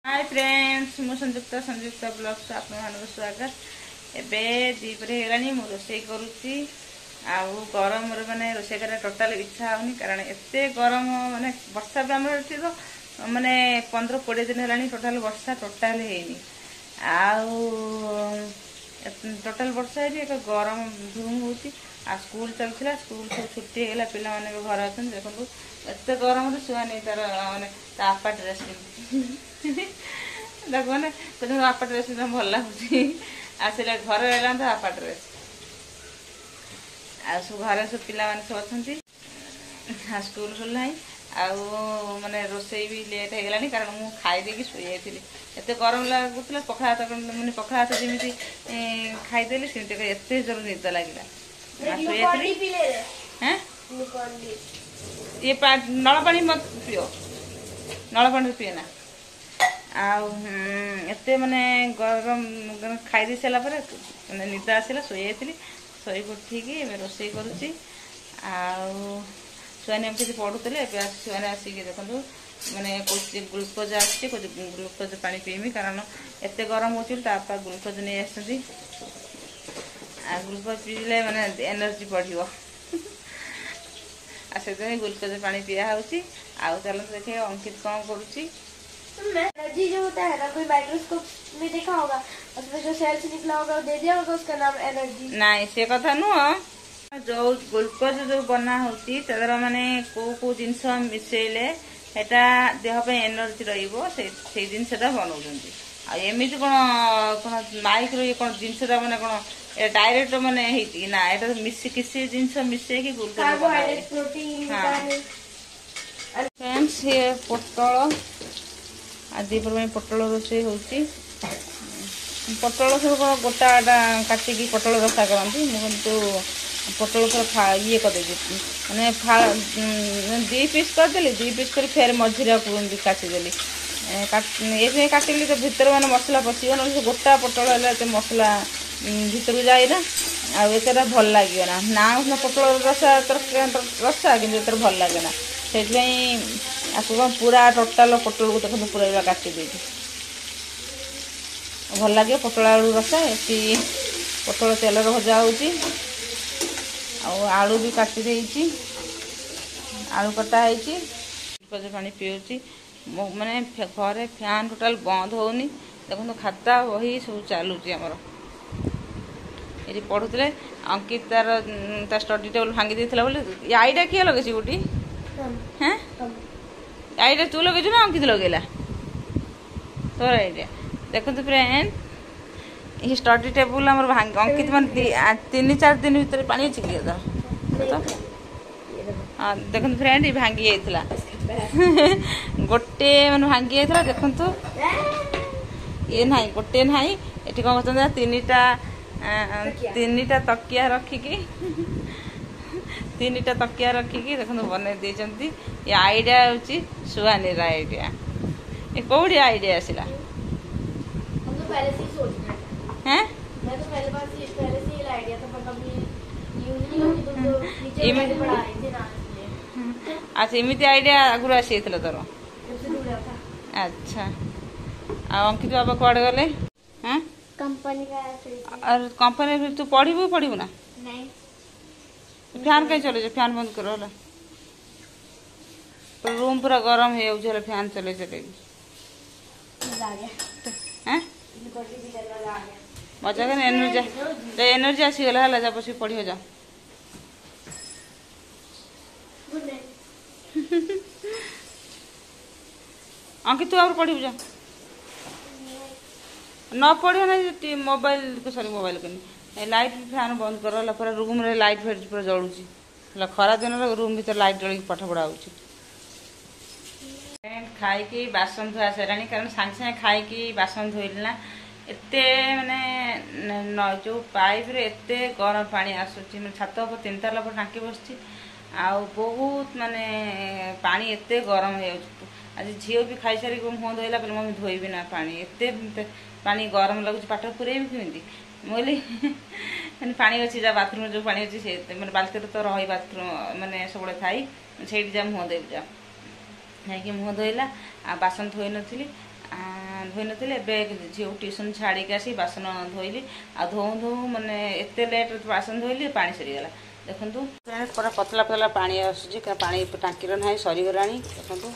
Hi friends मु संयुक्ता blogs आप स्वागत। एबे दीपरे हेलानी मु रोषे करुच्ची आउ गरम माने रोषे कर टोटाल इच्छा होनी कारण एते गरम माने वर्षा भी आमर एठी तो माने 15-20 दिन हेलानी टोटाल वर्षा टोटाल हेनी आउ टोटाल वर्षा है एक गरम धूम होती आ स्कूल चलता स्कूल सब छुट्टी होगा पिला माने घर अच्छा देखो एत गरम छुआ नहीं तार माने आपा ड्रेस देख मैंने कहते आपा ड्रेस भल लगुच आसला घर रहा तो आपा ड्रेस आ सब घर सब पिला माने सब अच्छा स्कूल खोलना माने रोसई भी लेट हो गलानी कारण मु खाई देकी शुई जाइली एत गरम लगुला पखाड़ भात मैंने पखाड़ भात जमी खाईदेली सेमती एत जोर निद लगे ये नल पानी मत पिओ नल पानी पिए ना आत माने गरम खाई दी सारा मैंने निद आसला शुई जाइली शोक उठिकी रोषे करुच्ची छुआने किसी पढ़ुले छुआने आसिक देखो मैंने ग्लुकोज आसी ग्लुकोज पानी पीमी कारण एत गरम होता ग्लुकोज नहीं आसती ग्लुकोज पीले मैंने एनर्जी बढ़ से ग्लुकोज पानी पिया होची चलो देखे अंकित कौन करुच्ची एनर्जी जो होता है ना कोई माइक्रोस्कोप में देखा होगा उसमें जो सेल्स निकला होगा दे दिया होगा उसका नाम एनर्जी नहीं से कथा नुह जो ग्लुकोज जो बना होती माने को जिनस मिसेले सेटा देह पे एनर्जी रहिबो से जिनसटा बनाउछन्ती एमती कौन माइक रो कौन जिनसटा माने कौन डायरेक्ट माने हेती ना एटा मिस किसी जिनस मिसे की ग्लुकोज कार्बोहाइड्रेट प्रोटीन फ्रेंड्स ये पोटल आदि पर पोटल रोषे होती पोटल सब कौन गोटा काटिकी पोटल रसा करती मुझे पोटल पूरा ये करदे मैंने 2 पीस करदेली 2 पीस कर फेर मझिरा काटिदेली ये काटिली तो भितर मैंने मसला पशिग ना गोटा पोटल है मसला भितर जाए ना आटा भल लगे ना पोटल रसा रसा कि भल लगे ना से कौन पूरा टोटाल पोटल को देखो पूरा काटी भल लगे पोटल आलू रसा ये पोटल तेल भजा होची आलू भी काटी देइची आलू कटा है ग्लुकोज पानी पीऊँगी माने घरे फैन टोटाल बंद होनी देखो खाता बही सब चलुची आमर ये पढ़ुले अंकित तार स्टडी टेबल भांगी देता बोले आईडिया किए लगे गोटी हाँ आईडिया तू लगे ना अंकित लगेला तोर आईडिया देखो फ्रेंड ये स्टडी टेबुल आम भांग अंकित मान 3-4 दिन भर पानी अच्छी हाँ देखो फ्रेंड ये भांगी जाइला गोटे मैंने भांगी जाइला देखु ये ना गोटे ना ये कौन करता 3टा तकिया रखिकी 3टा तकिया रखिकी देखो बन दे ये आईडिया हूँ सुहानी आईडिया ये कौड़ी आईडिया आसला हैं अच्छा एमती आईडिया आगुरी आसी तोर अच्छा अंकित बाबा कौड़े गले हाँ कंपनी तू पढ़ू ना फैन कहीं चले फैन बंद करो रूम पूरा गरम हो फैन चले मजा कर एनर्जी आसीगला है जा बस पढ़ जा अंकित तू और पढ़ू जा न पढ़ो ना मोबाइल को सॉरी मोबाइल को लाइट फैन बंद कर पूरा रूम रे लाइट फेट पूरा जलुची खरा दिन रूम भर लाइट जल पाठ पढ़ा हो खाई बासन धोआ सारा कारण सांगे सांगे खाई बासन धोइल ना एते माने जो पाइप रे एते गरम पानी आसुची मैं छात पर 3 ताला पर टांकी बसची बहुत माने पानी एते गरम हो आज झील भी खाई सारी मुँह धोला कहले मम्मी धोइबी ना पानी एते पानी गरम लगुच पाठ पुरेबी केमती मुझे मैंने पानी अच्छी जा बाथरूम जो पानी अच्छी से मैंने बाल्टी तो रही बाथरूम मैंने सब थाई से जा मुँह देव जा मुँह धोला बासन धोई नी धोई नी झील ट्यूशन छाड़ी आसी बासन धोइली आ धोऊ धोऊ माने एत लेट बासन धोइली पा सरीगला देखु पूरा पतला पतला पानी आसूँ पानी टांकीर ना सरीगला देखु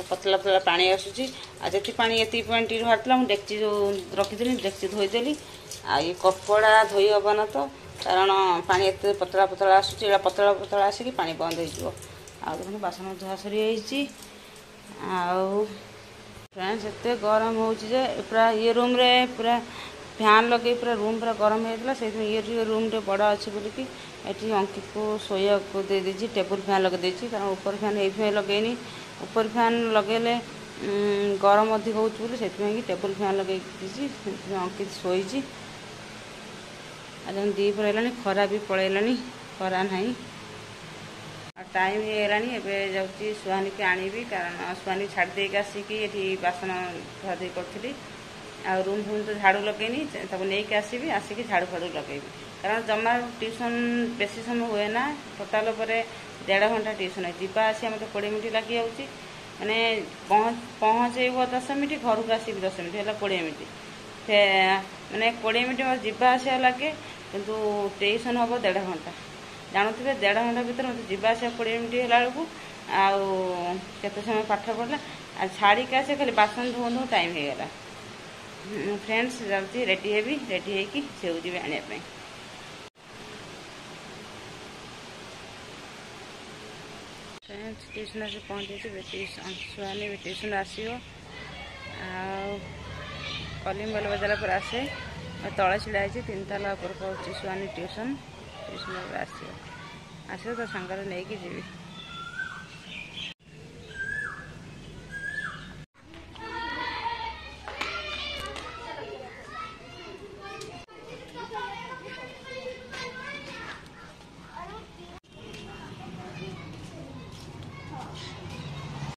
पतला पतला पानी आसूँ आती पानी ये पानी बाहर मुझे डेक्ची जो रखीदी डेक्ची धोईदेली आ ये कपड़ा धोई हे ना तो कारण पानी एत पतला पतला आसूँ पतला पतला आसिक पानी बंद हो देखो बासन धुआ सरी फ्रेंड्स एत गरम हो पूरा ये रूम रे पूरा फैन लगे पूरा रूम पूरा गरम होता से ये रूम रे बड़ अच्छे बोलिकी ये अंकित को शोया को दे दीजिए टेबल फैन लगे देती कारण ऊपर फैन ये लगेनी ऊपर फैन लगेले गरम अधिक हो टेबल फैन लगे अंकित शोची दी पड़ेगा खरा भी पड़ेगा खरा ना टाइम होगलानी एवं जाऊँगी सुहानी की आनी कारण सुहानी छाड़ देक आसिक ये बासन धुआधुई करी आ रूम फूम तो झाड़ू लगेनी नहीं आसबि आसिक झाड़ू फाड़ू लगेबी कारण जमा ट्यूशन बेसी समय हुए ना टोटाल 1.5 घंटा ट्यूशन है जावा आसिया मतलब 20 मिनट लगी जाऊँगी मैंने पहुँचेब 10 मिनट घर को आसबि 10 मिनट है 20 मिनट मैंने 20 मिनट जावा आसिया लगे किंतु ट्यूशन हम 1.5 घंटा जानते 1.5 घंटा भर मतलब जावा आसिया 20 मिनट है बेलू आते समय पाठ पढ़ला आ छाड़ी के आसे खाली बासन धो धो टाइम होगला फ्रेंड्स जाऊँगी रेडी हेबी रेडी होगी से जी आने फ्रेंड्स ट्यूशन आस पहुँचे सुहानी भी ट्यूशन आसो कलिंग बल बजारा पर आसे तले छिड़ा 3 ताला ऊपर पहुँची सुहानी ट्यूशन आसो तो सांगे नहीं कि जीवी